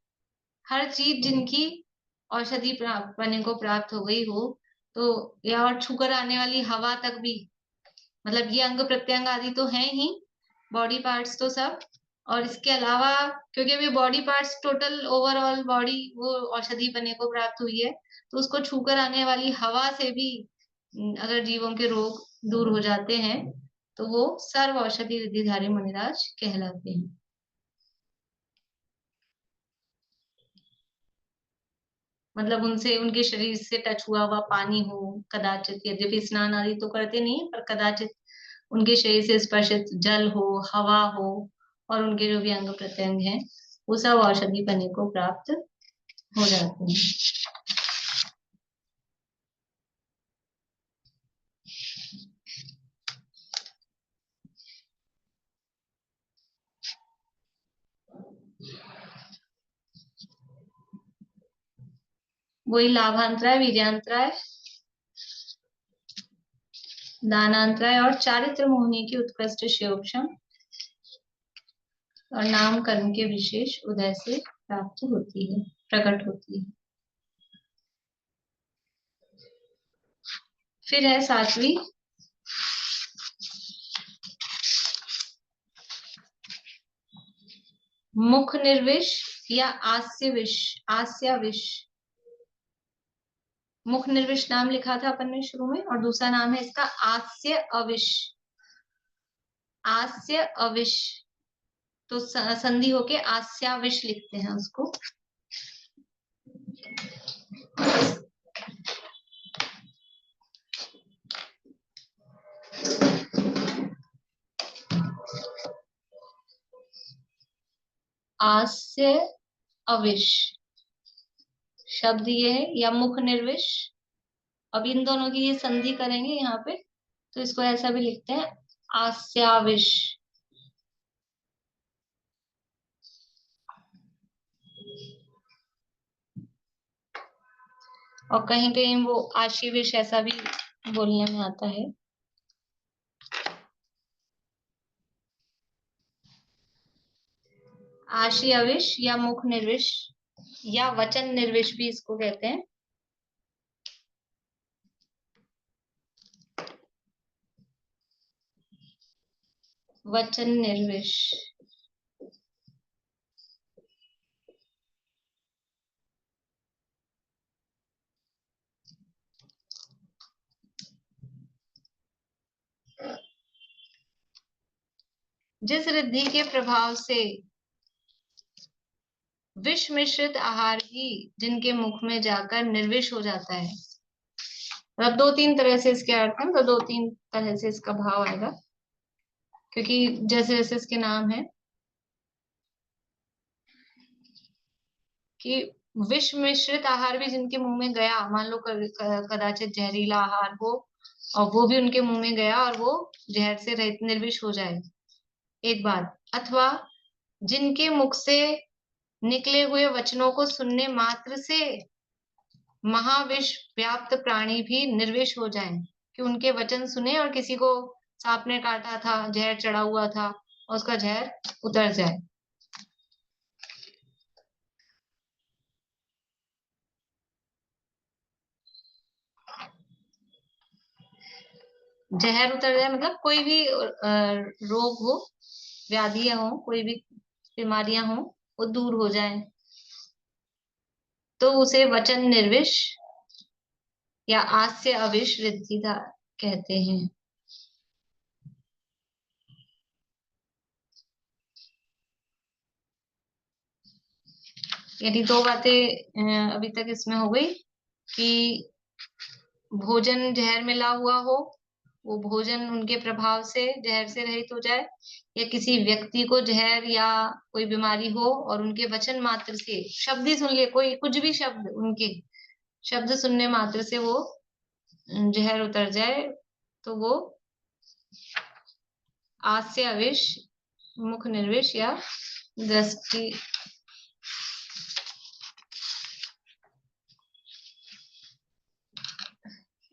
Speaker 1: हर चीज जिनकी औषधि पने को प्राप्त हो गई हो, तो या और छूकर आने वाली हवा तक भी, मतलब ये अंग प्रत्यंग आदि तो है ही, बॉडी पार्ट्स तो सब, और इसके अलावा क्योंकि अभी body parts total overall body वो औषधि पने को प्राप्त हुई है, तो उसको छूकर आने वाली हवा से भी अगर जीवों के रोग दूर हो जाते हैं तो वो सर्व औषधि रिद्धिधारी मुनिराज कहलाते हैं। मतलब उनसे, उनके शरीर से टच हुआ हुआ पानी हो कदाचित, यद्यपि स्नान आदि तो करते नहीं, पर कदाचित उनके शरीर से स्पर्शित जल हो, हवा हो, और उनके जो भी अंग प्रत्यंग हैं वो सब औषधि पने को प्राप्त हो जाते हैं। वही लाभांतराय, वीर्यांतराय, दानांतराय और चारित्र मोहिनी की उत्कृष्ट शिवोक्षम और नामकरण के विशेष उदय से प्राप्त होती है, प्रकट होती है। फिर है सातवीं, मुख निर्विश या आस्यविश। आस्याविश, मुख निर्विश नाम लिखा था अपन ने शुरू में, और दूसरा नाम है इसका आस्य अविश। आस्य अविश तो संधि होके आस्याविश लिखते हैं उसको। आस्य अविश शब्द ये है, या मुख निर्विश। अब इन दोनों की ये संधि करेंगे यहाँ पे, तो इसको ऐसा भी लिखते हैं आस्याविश। और कहीं कहीं वो आशीविश ऐसा भी बोलने में आता है। आशीविश या मुख निर्विश या वचन निर्विश भी इसको कहते हैं। वचन निर्विश, जिस रिद्धि के प्रभाव से विष मिश्रित आहार भी जिनके मुख में जाकर निर्विष हो जाता है। मतलब दो तीन तरह से इसके अर्थ हैं, तो दो तीन तरह से इसका भाव आएगा, क्योंकि जैसे जैसे इसके नाम है कि विष मिश्रित आहार भी जिनके मुंह में गया, मान लो कदाचित जहरीला आहार हो और वो भी उनके मुंह में गया और वो जहर से रहित निर्विष हो जाए, एक बात। अथवा जिनके मुख से निकले हुए वचनों को सुनने मात्र से महाविष व्याप्त प्राणी भी निर्विष हो जाएं, कि उनके वचन सुने और किसी को सांप ने काटा था, जहर चढ़ा हुआ था और उसका जहर उतर जाए। जहर उतर जाए मतलब कोई भी रोग हो, व्याधियां हो, कोई भी बीमारियां हो, वो दूर हो जाए, तो उसे वचन निर्विष या आस्य अविश रिद्धि कहते हैं। यानी दो बातें अभी तक इसमें हो गई कि भोजन जहर मिला हुआ हो, वो भोजन उनके प्रभाव से जहर से रहित हो जाए, या किसी व्यक्ति को जहर या कोई बीमारी हो और उनके वचन मात्र से, शब्द ही सुन ले, कोई कुछ भी शब्द, उनके शब्द सुनने मात्र से वो जहर उतर जाए, तो वो आस्य अविश, मुख निर्विश या दृष्टि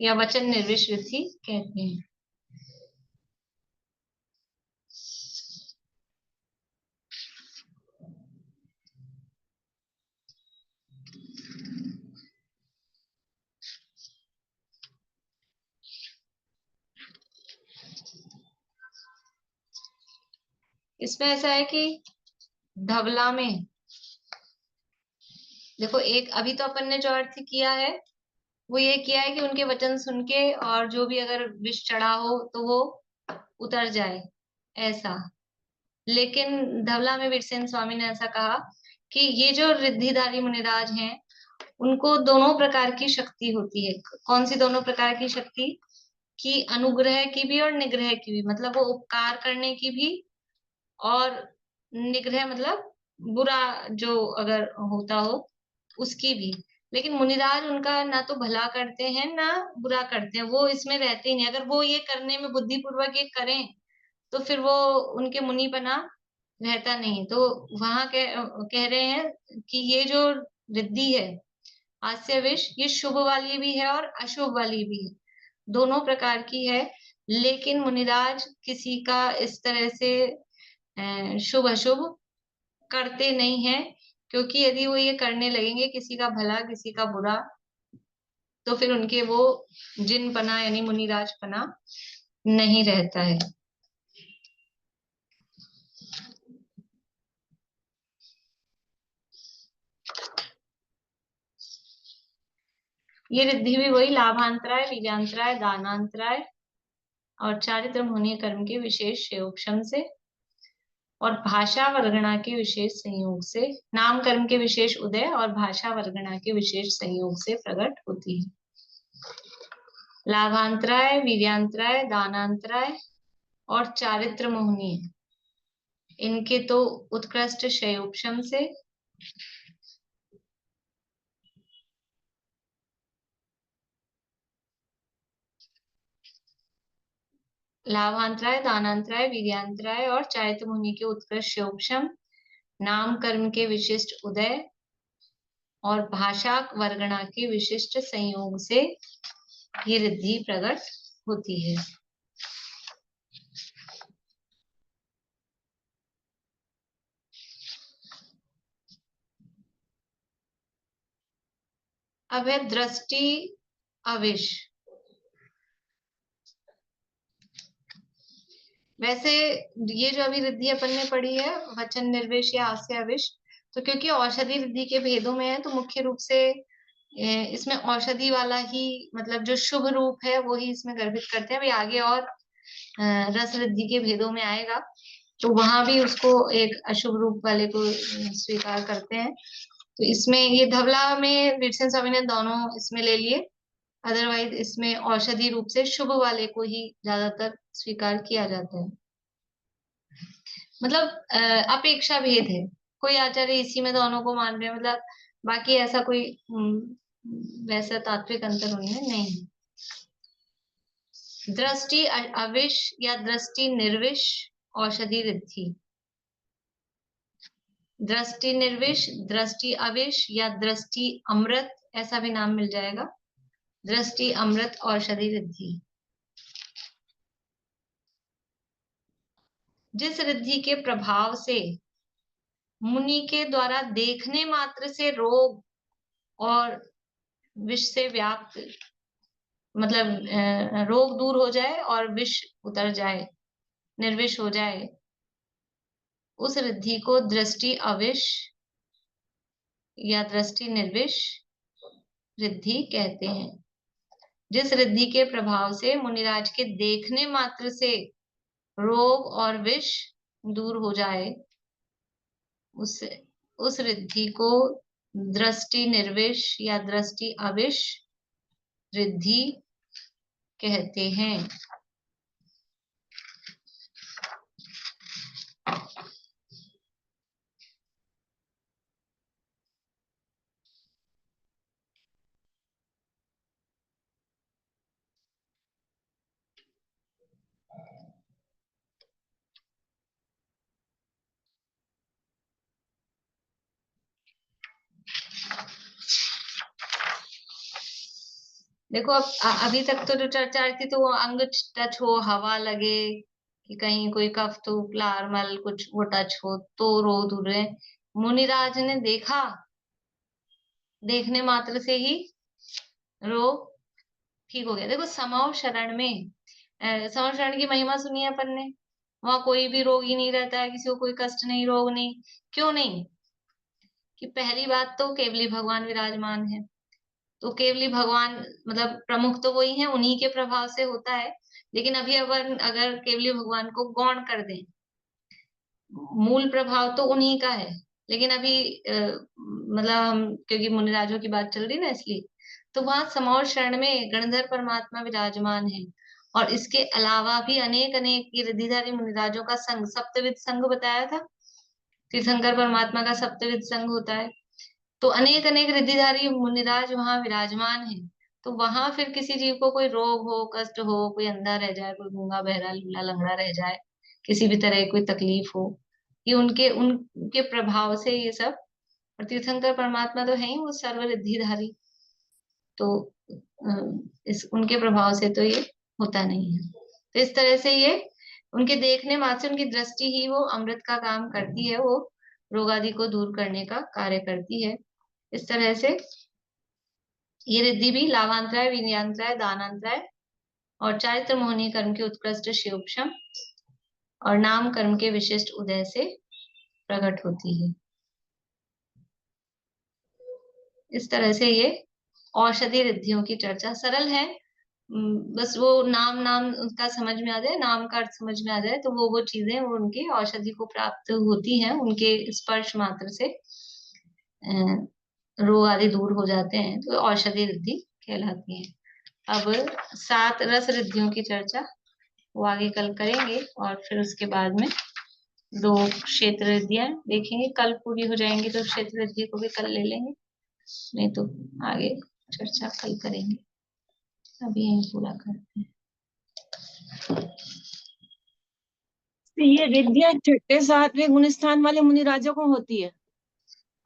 Speaker 1: या वचन निर्विष रिद्धि कहते हैं। इसमें ऐसा है कि धवला में देखो, एक अभी तो अपन ने जो अर्थ किया है वो ये किया है कि उनके वचन सुन के और जो भी अगर विष चढ़ा हो तो वो उतर जाए, ऐसा। लेकिन धवला में वीरसेन स्वामी ने ऐसा कहा कि ये जो रिद्धिधारी मुनिराज हैं, उनको दोनों प्रकार की शक्ति होती है। कौन सी दोनों प्रकार की शक्ति? कि अनुग्रह की भी और निग्रह की भी। मतलब वो उपकार करने की भी, और निग्रह मतलब बुरा जो अगर होता हो उसकी भी। लेकिन मुनिराज उनका ना तो भला करते हैं ना बुरा करते हैं, वो इसमें रहते ही नहीं। अगर वो ये करने में बुद्धिपूर्वक ये करें तो फिर वो उनके मुनि बना रहता नहीं। तो वहां कह रहे हैं कि ये जो रिद्धि है हास्य विष, ये शुभ वाली भी है और अशुभ वाली भी है, दोनों प्रकार की है। लेकिन मुनिराज किसी का इस तरह से शुभ अशुभ करते नहीं है, क्योंकि यदि वो ये करने लगेंगे किसी का भला किसी का बुरा, तो फिर उनके वो जिन पना यानी मुनिराज पना नहीं रहता है। ये रिद्धि भी वही लाभांतराय, वीर्यांतराय, दानांतराय और चारित्र मुनीय कर्म के विशेष उपशम से और भाषा वर्गणा के विशेष संयोग से, नाम कर्म के विशेष उदय और भाषा वर्गणा के विशेष संयोग से प्रकट होती है। लाभांतराय, वीर्यांतराय, दानांतराय और चारित्र मोहनीय, इनके तो उत्कृष्ट शयोपशम से लाभांतराय, दानांतराय, वीर्यांतराय और चारित्र मुनि के उत्कृष्ट शयोपशम, नाम कर्म के विशिष्ट उदय और भाषा वर्गणा के विशिष्ट संयोग से ये रिद्धि प्रकट होती है। अब है दृष्टि अविश। वैसे ये जो अभी रिद्धि अपन ने पढ़ी है वचन निर्विश या हास्य अविश, तो क्योंकि औषधि रिद्धि के भेदों में है तो मुख्य रूप से इसमें औषधि वाला ही, मतलब जो शुभ रूप है वो ही इसमें गर्भित करते हैं। अभी आगे और रस रिद्धि के भेदों में आएगा तो वहां भी उसको एक अशुभ रूप वाले को स्वीकार करते हैं। तो इसमें ये धवला में विरसन स्वामी ने दोनों इसमें ले लिए, अदरवाइज इसमें औषधि रूप से शुभ वाले को ही ज्यादातर स्वीकार किया जाता है। मतलब अपेक्षा भेद है, कोई आचार्य इसी में दोनों को मान रहे हैं, मतलब बाकी ऐसा कोई वैसा तात्विक अंतर उनमें नहीं है। दृष्टि अविश या दृष्टि निर्विश औषधि रिद्धि, दृष्टि निर्विश, दृष्टि अविश या दृष्टि अमृत ऐसा भी नाम मिल जाएगा, दृष्टि अमृत औषधि रिद्धि। जिस रिद्धि के प्रभाव से मुनि के द्वारा देखने मात्र से रोग और विष से व्याप्त, मतलब रोग दूर हो जाए और विष उतर जाए, निर्विष हो जाए, उस रिद्धि को दृष्टि अविश या दृष्टि निर्विष रिद्धि कहते हैं। जिस रिद्धि के प्रभाव से मुनिराज के देखने मात्र से रोग और विष दूर हो जाए, उस रिद्धि को दृष्टि निर्विष या दृष्टि अविश रिद्धि कहते हैं। देखो अब अभी तक तो जो चर्चा थी तो वो अंग टच हो, हवा लगे कि कहीं कोई कफ थूक लार्मल कुछ वो टच हो तो रो दूर है। मुनिराज ने देखा, देखने मात्र से ही रोग ठीक हो गया। देखो समाव शरण में, समाव शरण की महिमा सुनी है अपन ने, वहां कोई भी रोग ही नहीं रहता है, किसी को कोई कष्ट नहीं, रोग नहीं। क्यों नहीं? कि पहली बात तो केवली भगवान विराजमान है, तो केवली भगवान मतलब प्रमुख तो वही है, उन्हीं के प्रभाव से होता है। लेकिन अभी अगर केवली भगवान को गौण कर दें, मूल प्रभाव तो उन्हीं का है। लेकिन अभी मतलब हम क्योंकि मुनिराजों की बात चल रही ना, इसलिए तो वहां समौर शरण में गणधर परमात्मा विराजमान है। और इसके अलावा भी अनेक अनेक ये रिद्धिधारी मुनिराजों का संघ, सप्तविध संघ बताया था, तीर्थंकर परमात्मा का सप्तविध संघ होता है। तो अनेक अनेक रिद्धिधारी मुनिराज वहां विराजमान है। तो वहां फिर किसी जीव को कोई रोग हो, कष्ट हो, कोई अंधा रह जाए, कोई गूंगा बहरा लूला लंगड़ा रह जाए, किसी भी तरह की कोई तकलीफ हो, ये उनके उनके प्रभाव से ये सब। और तीर्थंकर परमात्मा तो है ही वो सर्व रिद्धिधारी, तो इस उनके प्रभाव से तो ये होता नहीं है। तो इस तरह से ये उनके देखने मात्र से, उनकी दृष्टि ही वो अमृत का काम करती है, वो रोग आदि को दूर करने का कार्य करती है। इस तरह से ये रिद्धि भी लाभांतराय, विनयांतराय, दानांतराय और चारित्र मोहनी कर्म के उत्कृष्ट शिवोपशम और नाम कर्म के विशिष्ट उदय से प्रकट होती है। इस तरह से ये औषधि रिद्धियों की चर्चा सरल है। बस वो नाम नाम उसका समझ में आ जाए, नाम का अर्थ समझ में आ जाए, तो वो चीजें वो उनकी औषधि को प्राप्त होती हैं, उनके स्पर्श मात्र से रोग आदि दूर हो जाते हैं, तो औषधि रिद्धि कहलाती है। अब 7 रस रिद्धियों की चर्चा वो आगे कल करेंगे, और फिर उसके बाद में 2 क्षेत्र रिद्धियां देखेंगे। कल पूरी हो जाएंगी तो क्षेत्र रिद्धि को भी कल ले लेंगे, नहीं तो आगे चर्चा कल करेंगे। अभी यही पूरा करते हैं।
Speaker 9: तो ये रिद्धियां छठे 7वें गुण स्थान वाले मुनिराजों को होती है।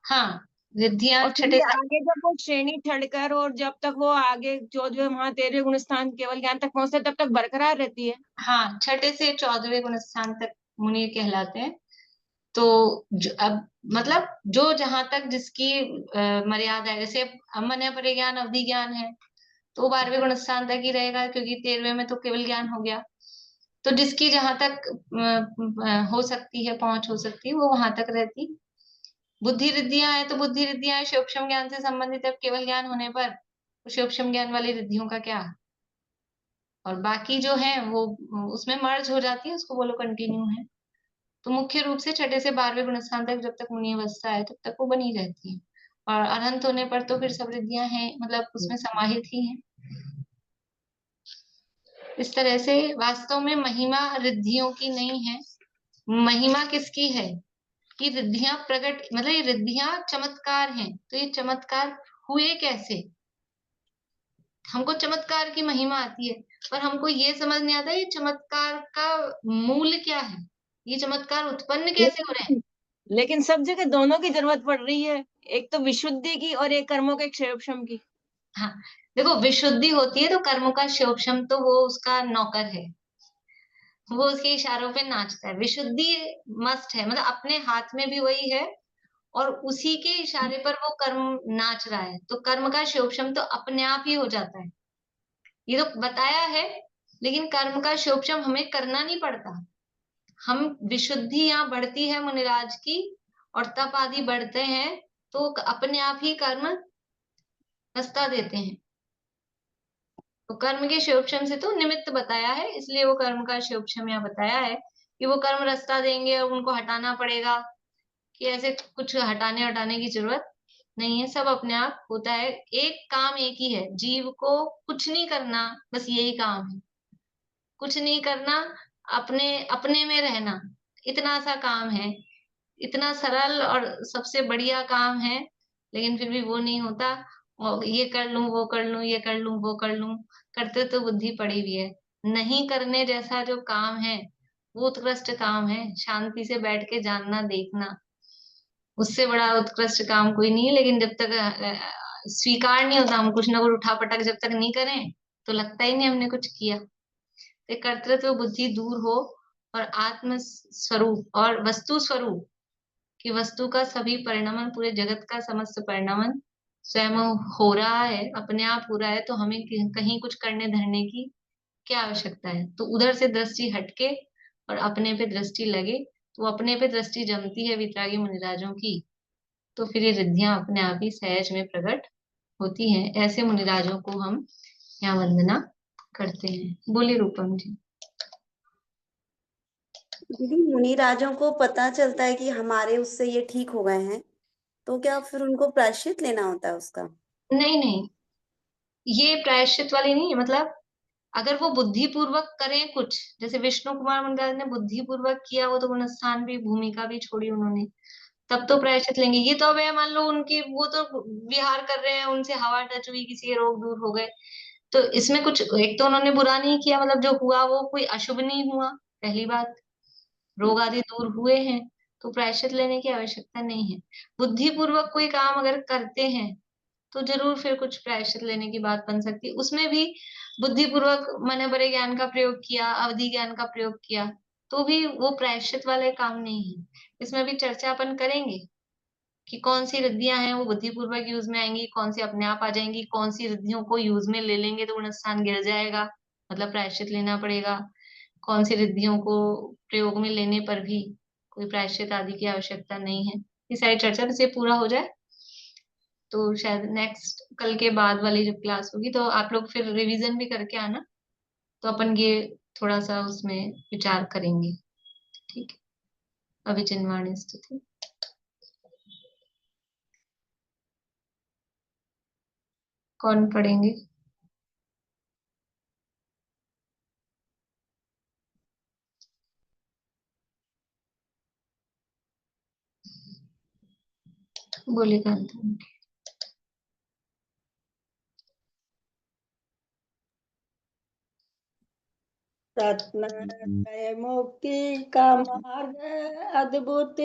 Speaker 1: हाँ, रिद्धियां
Speaker 9: और फिर
Speaker 1: छठे
Speaker 9: ये आगे जब वो श्रेणी चढ़कर और जब तक वो आगे 14वें वहां 13वें गुण स्थान केवल ज्ञान तक पहुंचते तब तक बरकरार रहती है।
Speaker 1: हाँ, छठे से 14वें गुण स्थान तक मुनि कहलाते हैं। तो अब मतलब जो जहां तक जिसकी मर्यादा है, जैसे अमन्य परिज्ञान अवधि ज्ञान है तो 12वें गुण स्थान तक ही रहेगा, क्योंकि 13वें में तो केवल ज्ञान हो गया। तो जिसकी जहां तक हो सकती है, पहुंच हो सकती है, वो वहां तक रहती। बुद्धि रिद्धियां है तो बुद्धि रिद्धियां शिवोपशम ज्ञान से संबंधित है, केवल ज्ञान होने पर शिवोपशम ज्ञान वाली रिद्धियों का क्या। और बाकी जो है वो उसमें मर्ज हो जाती है, उसको बोलो कंटिन्यू है। तो मुख्य रूप से छठे से 12वें गुण स्थान तक जब तक मुनि अवस्था है तब तक वो बनी रहती है, और अनंत होने पर तो फिर सब रिद्धियां हैं, मतलब उसमें समाहित ही हैं। इस तरह से वास्तव में महिमा रिद्धियों की नहीं है, महिमा किसकी है कि रिद्धियां प्रकट, मतलब ये रिद्धियां चमत्कार हैं। तो ये चमत्कार हुए कैसे, हमको चमत्कार की महिमा आती है, पर हमको ये समझ नहीं आता ये चमत्कार का मूल क्या है, ये चमत्कार उत्पन्न कैसे हो रहे हैं।
Speaker 9: लेकिन सब जगह दोनों की जरूरत पड़ रही है, एक तो विशुद्धि की और एक कर्मों के क्षयोपशम की।
Speaker 1: हाँ, देखो विशुद्धि होती है तो कर्मों का शिवोपशम तो वो उसका नौकर है, वो उसके इशारों पे नाचता है। विशुद्धि मस्ट है, मतलब अपने हाथ में भी वही है और उसी के इशारे पर वो कर्म नाच रहा है, तो कर्म का शिवोपशम तो अपने आप ही हो जाता है। ये तो बताया है, लेकिन कर्म का शिवोपशम हमें करना नहीं पड़ता। हम विशुद्धि यहाँ बढ़ती है मुनिराज की, और तप आदि बढ़ते हैं, तो अपने आप ही कर्म रास्ता देते हैं। तो कर्म के शिवोपशम से तो निमित्त बताया है, इसलिए वो कर्म का शिवोपशम यहाँ बताया है कि वो कर्म रास्ता देंगे और उनको हटाना पड़ेगा, कि ऐसे कुछ हटाने की जरूरत नहीं है, सब अपने आप होता है। एक काम एक ही है, जीव को कुछ नहीं करना, बस यही काम है, कुछ नहीं करना, अपने अपने में रहना, इतना सा काम है, इतना सरल और सबसे बढ़िया काम है। लेकिन फिर भी वो नहीं होता, और ये कर लूं वो कर लूं, ये कर लूं वो कर लूं, करते तो बुद्धि पड़ी हुई है। नहीं करने जैसा जो काम है वो उत्कृष्ट काम है, शांति से बैठ के जानना देखना, उससे बड़ा उत्कृष्ट काम कोई नहीं है। लेकिन जब तक स्वीकार नहीं होता, हम कुछ ना कुछ उठापटक जब तक नहीं करें तो लगता ही नहीं हमने कुछ किया। तो कर्तृत्व बुद्धि दूर हो और आत्म स्वरूप और वस्तु स्वरूप कि वस्तु का सभी परिणामन, पूरे जगत का समस्त परिणामन स्वयं हो रहा है, अपने आप हो रहा है, तो हमें कहीं कुछ करने धरने की क्या आवश्यकता है। तो उधर से दृष्टि हटके और अपने पे दृष्टि लगे, तो अपने पे दृष्टि जमती है वितरागी मुनिराजों की, तो फिर ये रिद्धियां अपने आप ही सहज में प्रकट होती हैं। ऐसे मुनिराजों को हम यहाँ वंदना करते हैं। बोलिए रूपम जी।
Speaker 10: दीदी, मुनि राजों को पता चलता है कि हमारे उससे ये ठीक हो गए हैं, तो क्या फिर उनको प्रायश्चित लेना होता है उसका?
Speaker 1: नहीं नहीं, ये प्रायश्चित वाली नहीं है। मतलब अगर वो बुद्धि पूर्वक करें कुछ, जैसे विष्णु कुमार मुंडा ने बुद्धि पूर्वक किया, वो तो गुणस्थान भी भूमिका भी छोड़ी उन्होंने, तब तो प्रायश्चित लेंगे। ये तो अब है, मान लो उनकी वो तो विहार कर रहे हैं, उनसे हवा टच हुई, किसी के रोग दूर हो गए, तो इसमें कुछ, एक तो उन्होंने बुरा नहीं किया, मतलब जो हुआ वो कोई अशुभ नहीं हुआ, पहली बात, रोग आदि दूर हुए हैं, तो प्रायश्चित लेने की आवश्यकता नहीं है। बुद्धि पूर्वक कोई काम अगर करते हैं तो जरूर फिर कुछ प्रायश्चित लेने की बात बन सकती है। उसमें भी बुद्धि पूर्वक मैंने बड़े ज्ञान का प्रयोग किया, अवधि ज्ञान का प्रयोग किया, तो भी वो प्रायश्चित वाले काम नहीं है। इसमें भी चर्चा अपन करेंगे कि कौन सी रिद्धियां हैं वो बुद्धिपूर्वक यूज में आएंगी, कौन सी अपने आप आ जाएंगी, कौन सी रिद्धियों को यूज में ले लेंगे तो गुण स्थान गिर जाएगा, मतलब प्रायश्चित लेना पड़ेगा, कौन सी रिद्धियों को प्रयोग में लेने पर भी कोई प्रायश्चित आदि की आवश्यकता नहीं है। ये सारी चर्चा से पूरा हो जाए तो शायद नेक्स्ट कल के बाद वाली जब क्लास होगी तो आप लोग फिर रिवीजन भी करके आना, तो अपन ये थोड़ा सा उसमें विचार करेंगे। ठीक है, अभिचिन्वाणी स्तुति। कौन पढ़ेंगे? बोलिए कांता।
Speaker 7: रत्नत्रय मुक्ति का मार्ग अद्भुत,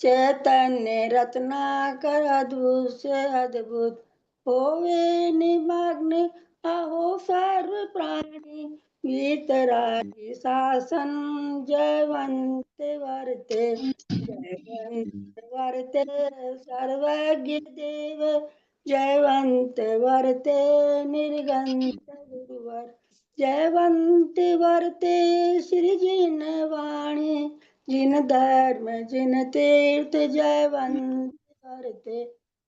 Speaker 7: चैतन्य रत्नाकर अद्भुत से अद्भुत, होवे निमग्न अहो सर्व प्राणी, वीतरागी शासन जयवंत वर्ते, जयवंत वर्ते सर्वज्ञ देव, जयवंत वर्ते निर्गंत गुरुवर, जयवंत वर्ते श्री जिन वाणी, जिन धर्म जिन तीर्थ, जयवंत वर्ते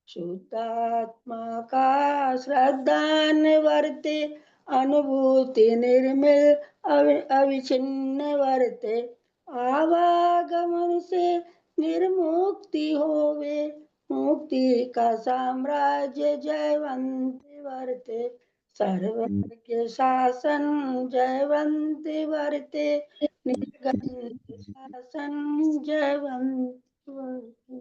Speaker 7: शुद्धात्मा का श्रद्धान वर्ते, अनुभूति निर्मल अविच्छिन्न वर्ते, आवागमन से निर्मुक्ति होवे, मुक्ति का साम्राज्य जयवंत वर्ते, सर्वज्ञ शासन जयवंत वर्ते, निर्गंत शासन जयवंत वर्ते।